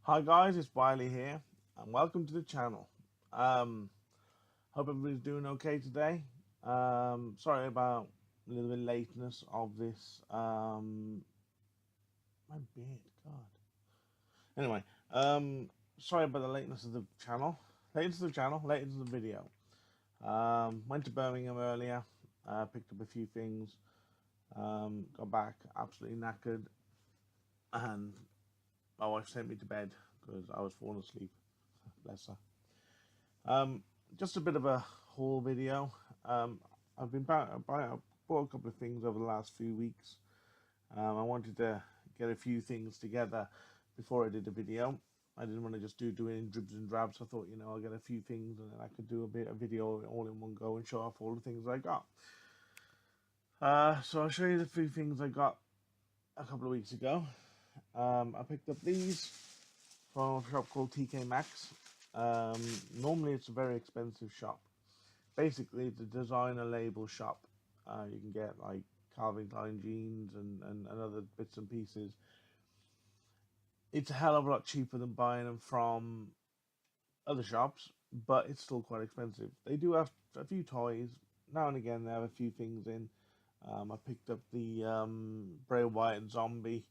Hi guys, it's Wiley here, and welcome to the channel. Um, Hope everybody's doing okay today. Sorry about a little bit lateness of this. My beard, God. Anyway, sorry about the lateness of the channel. Lateness of the video. Went to Birmingham earlier. Picked up a few things. Got back absolutely knackered, and my wife sent me to bed because I was falling asleep. Bless her. Um, just a bit of a haul video. Um, I've been I bought a couple of things over the last few weeks. I wanted to get a few things together before I did the video. I didn't want to just do it in dribs and drabs. I thought, I'll get a few things and then I could do a bit of video all in one go and show off all the things I got. So I'll show you the few things I got a couple of weeks ago. I picked up these from a shop called TK Maxx. Normally it's a very expensive shop. Basically, it's a designer label shop. You can get like Calvin Klein jeans and other bits and pieces. It's a hell of a lot cheaper than buying them from other shops, but it's still quite expensive. They do have a few toys. Now and again, they have a few things in. I picked up the Bray Wyatt zombie,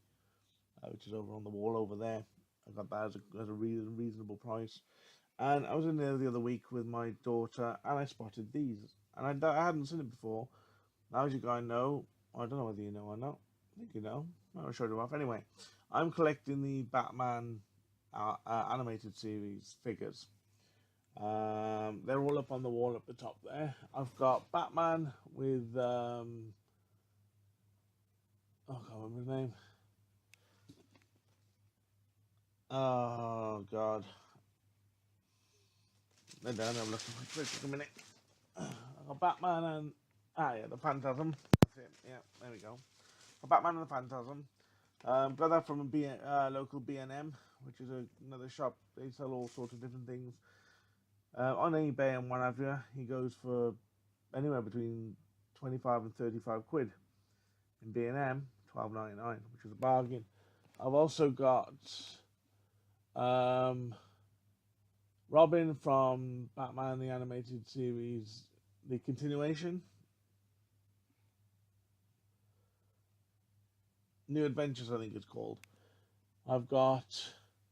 which is over on the wall over there. I got that as a reasonable price. And I was in there the other week with my daughter, and I spotted these. And I hadn't seen it before. Now, as you guys know, I don't know whether you know or not. I think you know. I'll show you off. Anyway, I'm collecting the Batman animated series figures. They're all up on the wall up the top there. I've got Batman with oh, I can't remember his name. Oh God, they're down. I'm looking for a minute. I've got Batman and yeah, the Phantasm. That's it. Yeah, there we go. Got Batman and the Phantasm. Got that from a local B&M, which is another shop. They sell all sorts of different things. On eBay and what have you, he goes for anywhere between 25 and 35 quid. In B&M, 12.99, which is a bargain. I've also got um, Robin from Batman the Animated Series, the continuation. New Adventures, I think it's called. I've got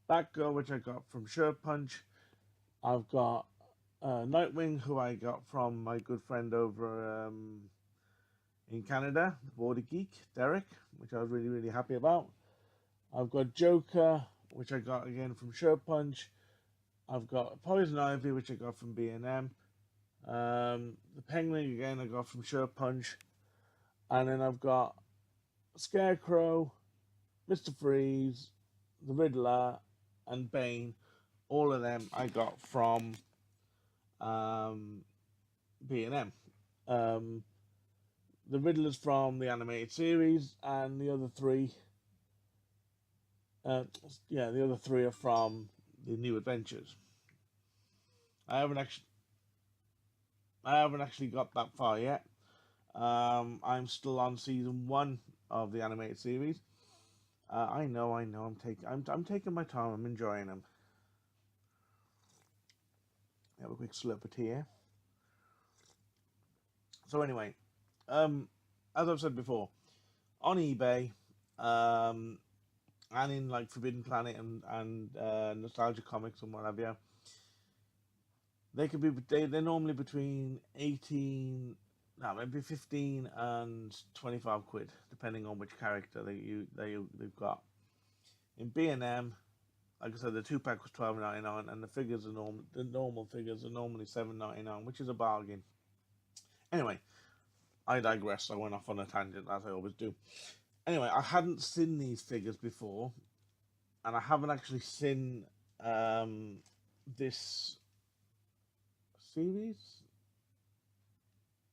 Batgirl, which I got from Shirt Punch. I've got Nightwing, who I got from my good friend over in Canada, the Border Geek, Derek, which I was really, really happy about. I've got Joker, which I got again from Shirt Punch. I've got Poison Ivy, which I got from B&M. The Penguin, again, I got from Shirt Punch. And then I've got Scarecrow, Mr. Freeze, the Riddler, and Bane. All of them I got from B&M. The Riddler's from the animated series, and the other three, the other three are from the New Adventures. I haven't actually got that far yet. I'm still on season 1 of the animated series. I know. I'm taking my time. I'm enjoying them. Have a quick slurp of tea here. So anyway, as I've said before, on eBay, and in like Forbidden Planet and Nostalgia Comics and what have you, they're normally between 18, no, maybe 15 and 25 quid, depending on which character they've got. In B&M, like I said, the 2-pack was $12.99, and the normal figures are normally $7.99, which is a bargain. Anyway, I digress. I went off on a tangent, as I always do. Anyway, I hadn't seen these figures before, and I haven't actually seen this series.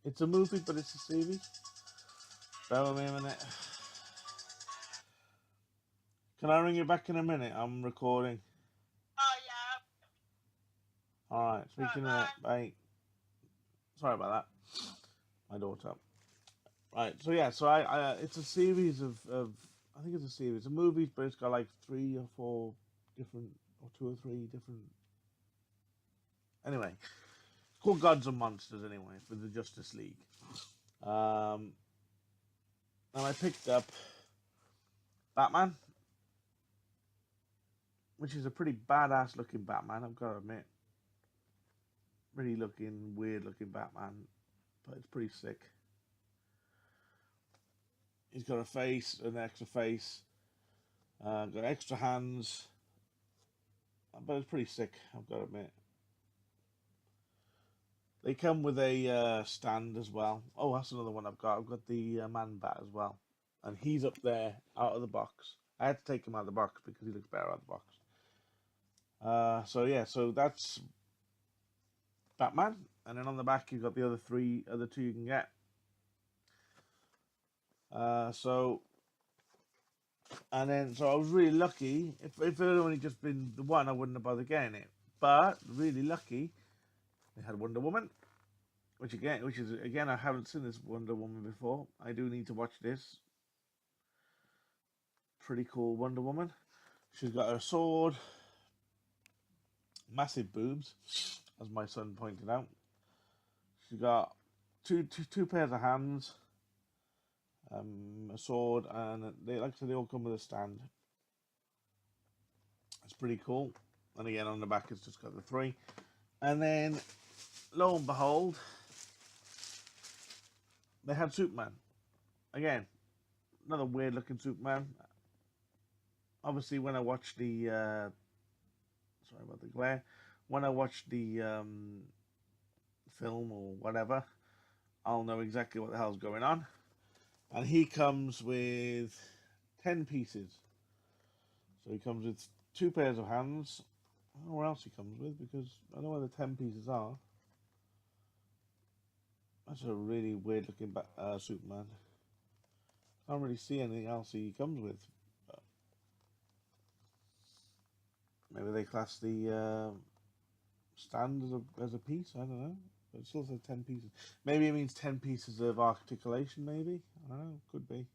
It's a movie, but it's a series. Bear with me a minute. Can I ring you back in a minute? I'm recording. Oh yeah. Alright, speak to you in a minute. Bye. Sorry about that. My daughter. Right, so yeah, it's a series of I think it's a series of movies, but it's got like 3 or 4 different, or 2 or 3 different. Anyway, it's called Gods and Monsters anyway for the Justice League. And I picked up Batman, which is a pretty badass looking Batman, I've got to admit. Really weird looking Batman, but it's pretty sick. He's got a face, an extra face, got extra hands, but it's pretty sick, I've got to admit. They come with a stand as well. Oh, that's another one I've got. I've got the Man Bat as well. And he's up there, out of the box. I had to take him out of the box because he looks better out of the box. So that's Batman. And then on the back, you've got the other two you can get. So I was really lucky. If it had only just been the one, I wouldn't have bothered getting it. But really lucky, they had Wonder Woman, which is I haven't seen this Wonder Woman before. I do need to watch this. Pretty cool Wonder Woman. She's got her sword, massive boobs, as my son pointed out. She's got two pairs of hands, a sword, and they all come with a stand. It's pretty cool. And again, on the back, it's just got the 3. And then, lo and behold, they had Superman. Again, another weird looking Superman. Obviously, when I watched the sorry about the glare, when I watched the film or whatever, I'll know exactly what the hell's going on. And he comes with 10 pieces. So he comes with 2 pairs of hands. I don't know what else he comes with because I know where the 10 pieces are. That's a really weird looking Superman. Can't really see anything else he comes with. But maybe they class the stand as a piece. I don't know. But it still says 10 pieces. Maybe it means 10 pieces of articulation. Maybe, I don't know. Could be.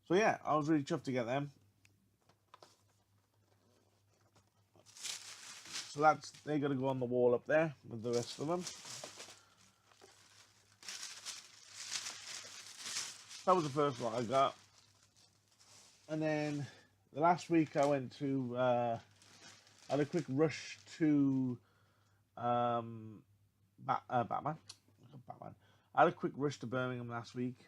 So yeah, I was really chuffed to get them. So they're going to go on the wall up there with the rest of them. That was the first one I got. And then the last week I went to, I had a quick rush to Batman. Batman. I had a quick rush to Birmingham last week.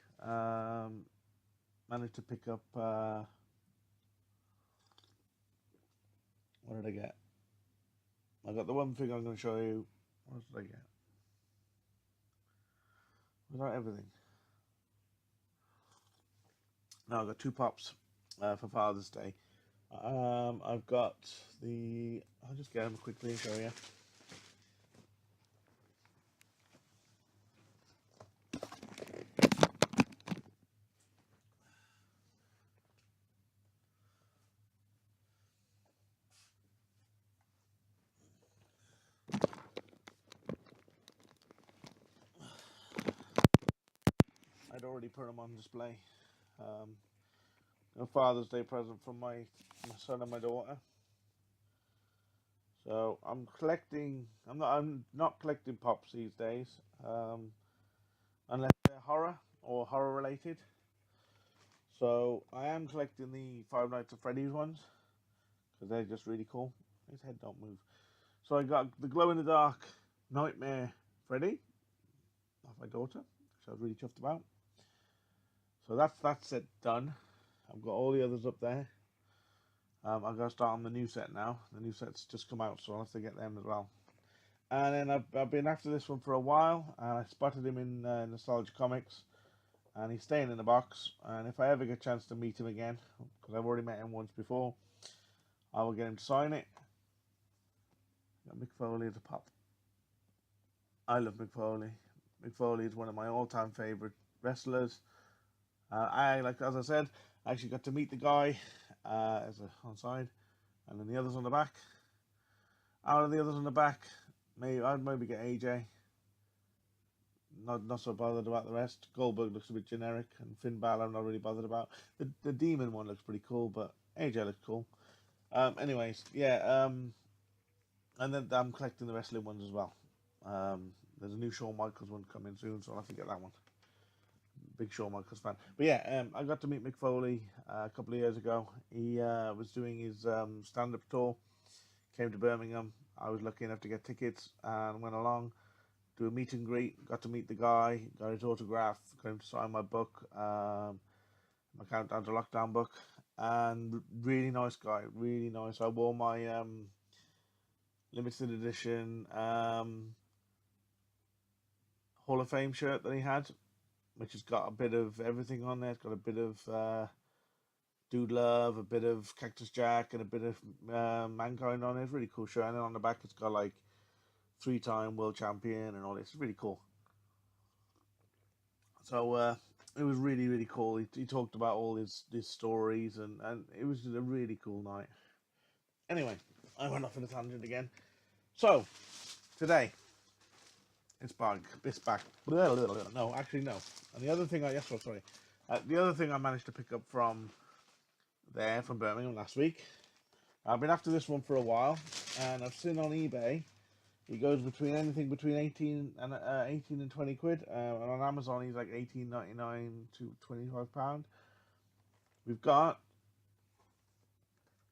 Managed to pick up, what did I get? I got the one thing I'm going to show you. What else did I get? Was that everything? No, I got 2 pops for Father's Day. I've got I'll just get them quickly and show you. I'd already put them on display. A Father's Day present from my son and my daughter. So I'm not collecting pops these days, unless they're horror or horror related. So I am collecting the Five Nights at Freddy's ones because they're just really cool. His head don't move. So I got the glow in the dark Nightmare Freddy off my daughter, which I was really chuffed about. So that's set done. I've got all the others up there. I've got to start on the new set now. The new set's just come out, so I'll have to get them as well. And then I've been after this one for a while, and I spotted him in Nostalgia Comics, and he's staying in the box. And if I ever get a chance to meet him again, because I've already met him once before, I will get him to sign it. Got Mick Foley as a pop. I love Mick Foley. Mick Foley is one of my all-time favorite wrestlers. As I said, I actually got to meet the guy on side, and then the others on the back. Out of the others on the back, I'd maybe get AJ. Not so bothered about the rest. Goldberg looks a bit generic, and Finn Balor I'm not really bothered about. The Demon one looks pretty cool, but AJ looks cool. Anyways, yeah. And then I'm collecting the wrestling ones as well. There's a new Shawn Michaels one coming soon, so I'll have to get that one. Big Shawn Michaels fan. But yeah, I got to meet Mick Foley a couple of years ago. He was doing his stand-up tour. Came to Birmingham. I was lucky enough to get tickets and went along, do a meet and greet. Got to meet the guy, got his autograph, got him to sign my book, my Countdown to Lockdown book, and really nice guy, really nice. I wore my limited edition Hall of Fame shirt that he had, which has got a bit of everything on there. It's got a bit of Dude Love, a bit of Cactus Jack, and a bit of Mankind on it. It's really cool shirt. And then on the back, it's got like 3-time world champion and all this. It's really cool. So it was really, really cool. He talked about all his stories, and it was just a really cool night. Anyway, I went off on a tangent again. So, today, it's back. No, actually, no. And the other thing the other thing I managed to pick up from Birmingham last week. I've been after this one for a while, and I've seen on eBay he goes between anything between 18 and 20 quid, and on Amazon he's like 18.99 to £25. We've got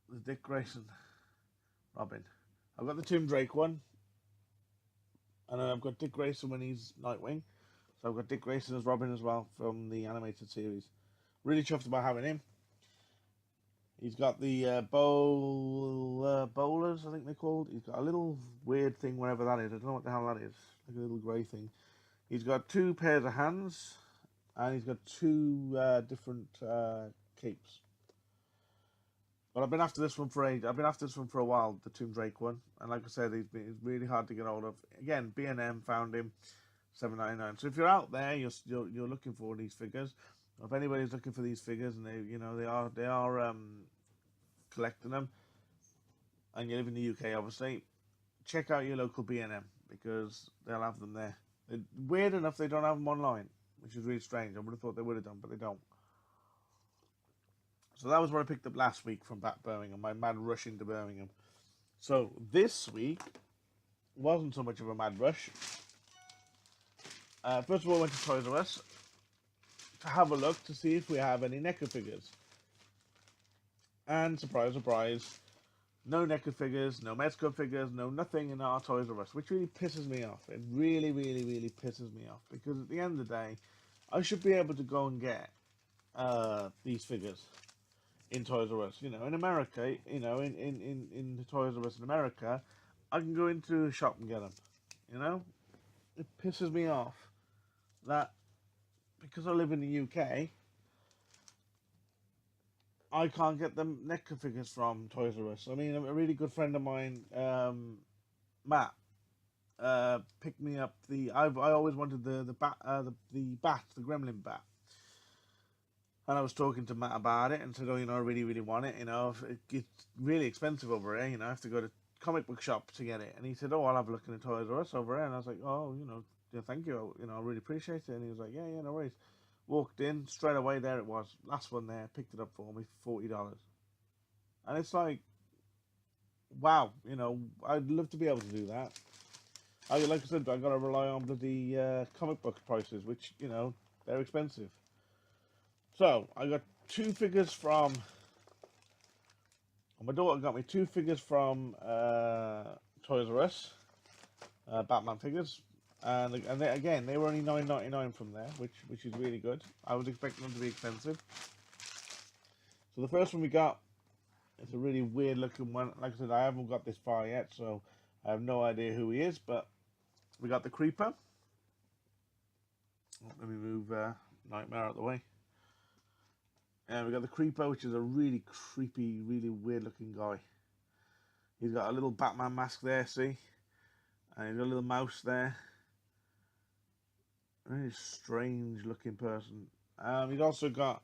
the Dick Grayson Robin. I've got the Tim Drake one, and then I've got Dick Grayson when he's Nightwing. So I've got Dick Grayson as Robin as well from the animated series. Really chuffed about having him. He's got the bowlers, I think they're called. He's got a little weird thing, wherever that is. I don't know what the hell that is. Like a little grey thing. He's got 2 pairs of hands, and he's got 2 different capes. But I've been after this one for age. I've been after this one for a while, the Tim Drake one. And like I said, he's really hard to get hold of. Again, B&M found him, $7.99. So if you're out there, you're looking for these figures. If anybody's looking for these figures, and they are collecting them, and you live in the UK, obviously, check out your local B&M because they'll have them there. Weird enough, they don't have them online, which is really strange. I would have thought they would have done, but they don't. So that was what I picked up last week from Birmingham, my mad rush into Birmingham. So this week wasn't so much of a mad rush. First of all, I went to Toys R Us to have a look to see if we have any NECA figures. And surprise, surprise, no NECA figures, no Mezco figures, no nothing in our Toys R Us, which really pisses me off. It really, really, really pisses me off, because at the end of the day, I should be able to go and get these figures in Toys R Us. In America, in the Toys R Us in America, I can go into a shop and get them. It pisses me off that because I live in the UK, I can't get the NECA figures from Toys R Us. I mean, a really good friend of mine, Matt, picked me up I always wanted the bat, the Gremlin bat, and I was talking to Matt about it and said, I really, really want it. It's really expensive over here. I have to go to comic book shop to get it. And he said, I'll have a look in the Toys R Us over here. And I was like, thank you. I really appreciate it. And he was like, yeah, no worries. Walked in, straight away, there it was. Last one there, picked it up for me for $40. And it's like, wow, I'd love to be able to do that. Like I said, I got to rely on the comic book prices, which, they're expensive. So, I got 2 figures from... My daughter got me 2 figures from Toys R Us, Batman figures. And they were only $9.99 from there, which is really good. I was expecting them to be expensive. So the first one we got, it's a really weird looking one. Like I said, I haven't got this far yet, so I have no idea who he is. But we got the Creeper. Let me move Nightmare out of the way. And we got the Creeper, which is a really creepy, really weird looking guy. He's got a little Batman mask there, see? And he's got a little mouse there. Very strange looking person. He's also got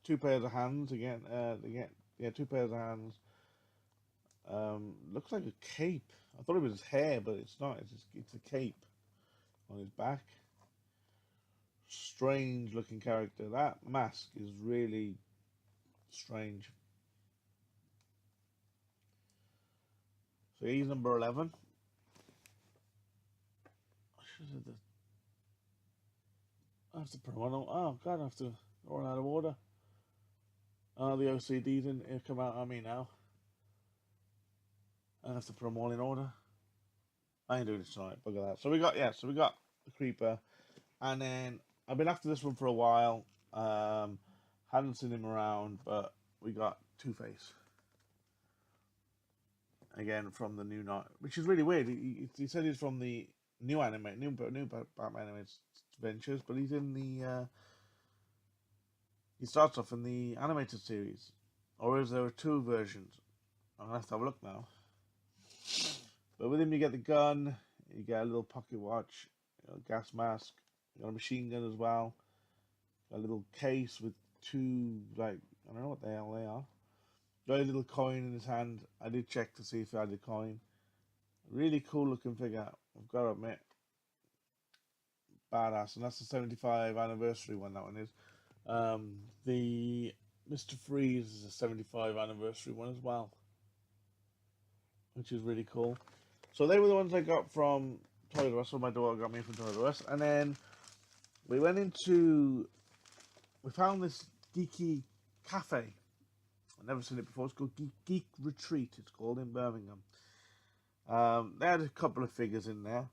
2 pairs of hands again. 2 pairs of hands. Looks like a cape. I thought it was his hair, but it's not. It's a cape on his back. strange looking character. That mask is really strange. So he's number 11. I have to put him on. Oh god, I have to run out of order. Oh, the OCD didn't come out on me now. I have to put them all in order. I ain't doing this tonight. Bugger that. So we got the Creeper, and then I've been after this one for a while. Hadn't seen him around, but we got Two-Face again from the new night, which is really weird. He said he's from the new Batman animated adventures, but he's in the he starts off in the animated series, or is there two versions? I'm gonna have to have a look now. But with him, you get the gun, you get a little pocket watch, gas mask, you got a machine gun as well, a little case with two, like, I don't know what the hell they are. Got a little coin in his hand. I did check to see if he had a coin. Really cool looking figure, I've got to admit. Badass, and that's the 75 anniversary one, that one is. The Mr. Freeze is a 75 anniversary one as well, which is really cool. So they were the ones I got from Toys R Us, or my daughter got me from Toys R Us. And then we found this geeky cafe. I've never seen it before. It's called Geek Retreat, it's called, in Birmingham. They had a couple of figures in there.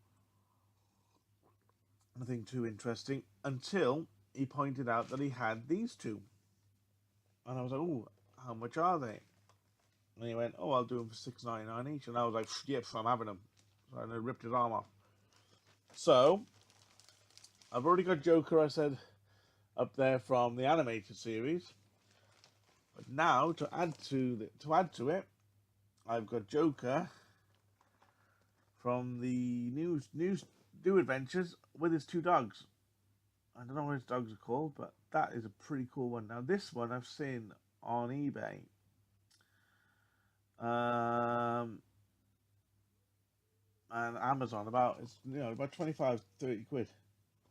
Nothing too interesting, until he pointed out that he had these two. And I was like, oh, how much are they? And he went, oh, I'll do them for $6.99 each. And I was like, yep, I'm having them. So I ripped his arm off. So, I've already got Joker, I said, up there from the animated series. But now, to add to it, I've got Joker from the new adventures with his two dogs. I don't know what his dogs are called, but that is a pretty cool one. Now, this one I've seen on eBay. And Amazon, about 25-30 quid,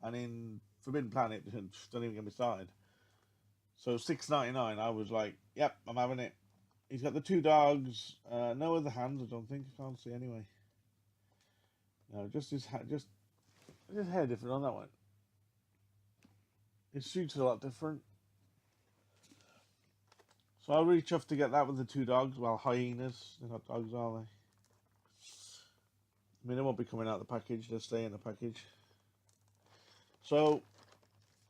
and in Forbidden Planet, don't even get me started. So $6.99, I was like, yep, I'm having it. He's got the two dogs, no other hands, I don't think. I can't see anyway. No, just his hair different on that one. His suit's a lot different. So I was really chuffed to get that with the two dogs. Well, hyenas, they're not dogs, are they? I mean, they won't be coming out of the package, they'll stay in the package. So,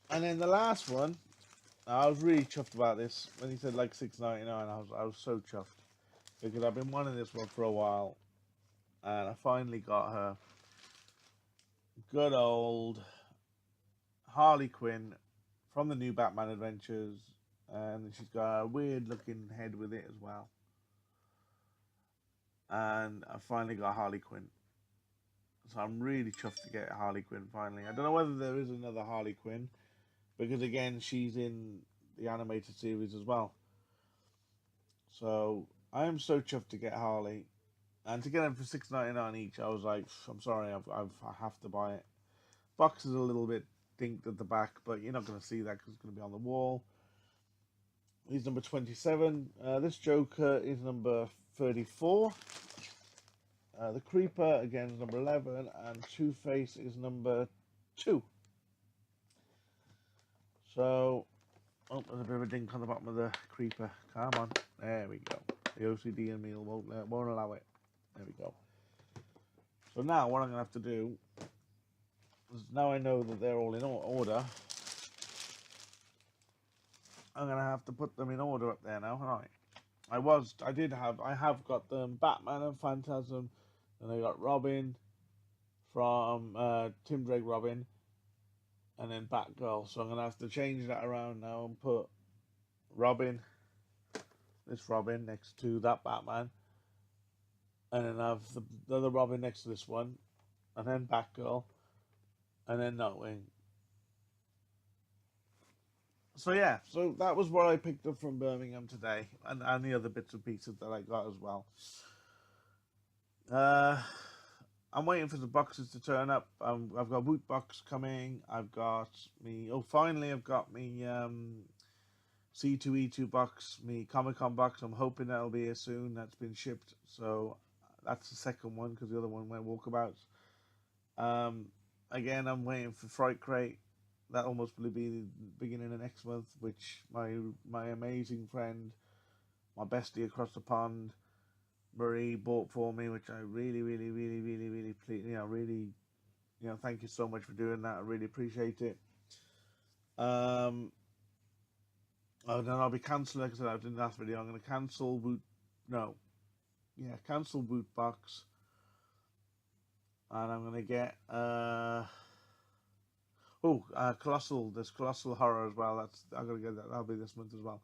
and then the last one, I was really chuffed about this. When he said like $6.99, I was so chuffed. Because I've been wanting this one for a while. And I finally got her. Good old Harley Quinn from the new Batman Adventures. And she's got a weird looking head with it as well. And I finally got Harley Quinn. So I'm really chuffed to get Harley Quinn finally. I don't know whether there is another Harley Quinn, because again, she's in the animated series as well. So I am so chuffed to get Harley, and to get them for $6.99 each, I was like, I'm sorry, I have to buy it. Box is a little bit dinked at the back, but you're not going to see that because it's going to be on the wall. He's number 27. This Joker is number 34. The Creeper, again, is number 11, and Two-Face is number 2. So, oh, there's a bit of a dink on the bottom of the Creeper. Come on. There we go. The OCD in me won't allow it. There we go. So now, what I'm going to have to do is, now I know that they're all in order, I'm going to have to put them in order up there now, aren't I? I have got them Batman and Phantasm. And I got Robin from Tim Drake Robin, and then Batgirl. So I'm going to have to change that around now and put this Robin next to that Batman. And then have the other Robin next to this one. And then Batgirl. And then Nightwing. So yeah, so that was what I picked up from Birmingham today. And the other bits and pieces that I got as well. I'm waiting for the boxes to turn up. I've got Woot box coming. I've got me. Oh, finally, I've got me C2E2 box, me Comic Con box. I'm hoping that'll be here soon. That's been shipped, so that's the second one because the other one went walkabouts. Um, Again, I'm waiting for Fright Crate. That'll most probably be the beginning of next month, which my amazing friend, my bestie across the pond, Marie bought for me, which I really, really, really, really, really, really, thank you so much for doing that. I really appreciate it. Oh, then I'll be cancelling. Like I said, I did in the last video. I'm going to cancel Woot. No, yeah, cancel Woot box, and I'm going to get Colossal. There's Colossal Horror as well. I'm going to get that. That'll be this month as well.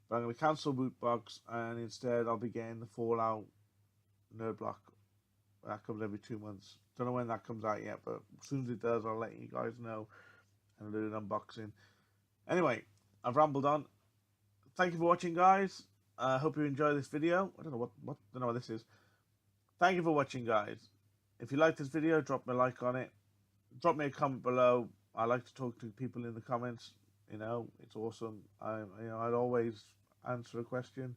But I'm going to cancel Woot box, and instead I'll be getting the Fallout Nerd Block. That comes every 2 months. Don't know when that comes out yet, but as soon as it does, I'll let you guys know and do an unboxing. Anyway, I've rambled on. Thank you for watching, guys. I hope you enjoy this video. I don't know what this is. Thank you for watching, guys. If you like this video, drop me a like on it. Drop me a comment below. I like to talk to people in the comments. It's awesome. I'd always answer a question.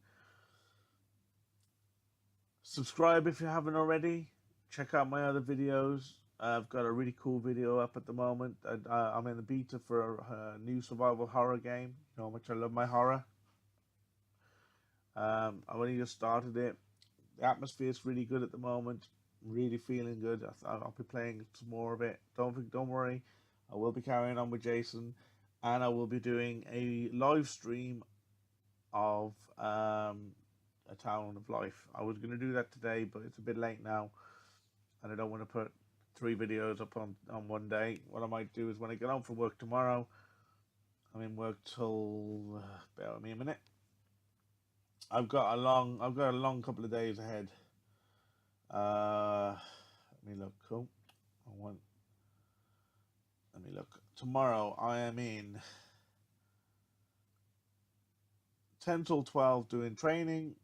Subscribe if you haven't already. Check out my other videos. I've got a really cool video up at the moment. I'm in the beta for a new survival horror game. You know how much I love my horror. I've only just started it. The atmosphere is really good at the moment. I'm really feeling good. I'll be playing some more of it. Don't worry. I will be carrying on with Jason, and I will be doing a live stream of A Town of Life. I was going to do that today, but it's a bit late now, and I don't want to put 3 videos up on one day. What I might do is when I get home from work tomorrow, I'm in work till bear with me a minute. I've got a long couple of days ahead. Let me look. Cool. Let me look. Tomorrow I am in 10 till 12 doing training,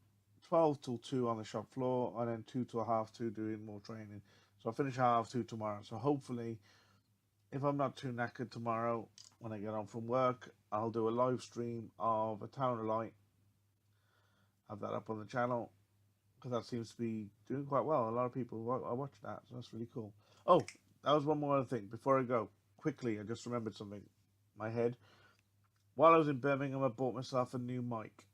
12 till 2 on the shop floor, and then 2 till half 2 doing more training. So I'll finish half 2 tomorrow. So hopefully, if I'm not too knackered tomorrow when I get home from work, I'll do a live stream of A Town of Light. Have that up on the channel, because that seems to be doing quite well. A lot of people watch that, so that's really cool. Oh, that was one more other thing. Before I go, quickly, I just remembered something in my head. While I was in Birmingham, I bought myself a new mic,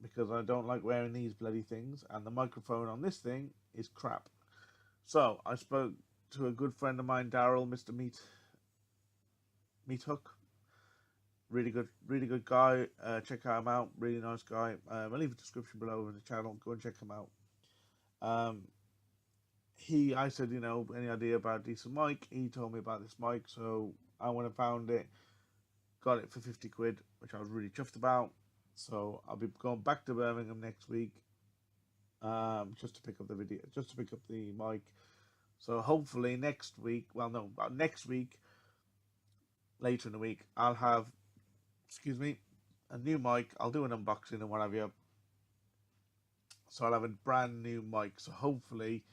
because I don't like wearing these bloody things, and the microphone on this thing is crap. So I spoke to a good friend of mine, Daryl, Mr. Meat Hook. Really good guy. Check him out. Really nice guy. I'll leave a description below in the channel. Go and check him out. I said, any idea about a decent mic? He told me about this mic, so I went and found it. Got it for 50 quid, which I was really chuffed about. So I'll be going back to Birmingham next week, just to pick up the mic. So hopefully next week, later in the week, I'll have, a new mic. I'll do an unboxing and what have you. So I'll have a brand new mic. So hopefully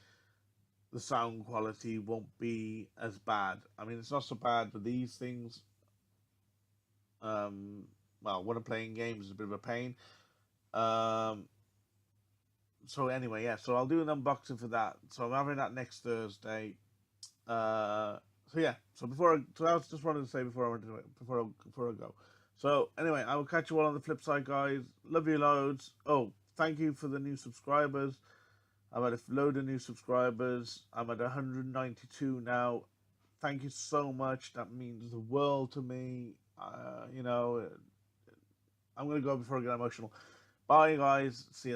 the sound quality won't be as bad. I mean, it's not so bad with these things. Well, when I'm playing games, it's a bit of a pain. So anyway, yeah. So I'll do an unboxing for that. So I'm having that next Thursday. So yeah. So I was just wanted to say before I go. So anyway, I will catch you all on the flip side, guys. Love you loads. Oh, thank you for the new subscribers. I've had a load of new subscribers. I'm at 192 now. Thank you so much. That means the world to me. I'm going to go before I get emotional. Bye, guys. See you later.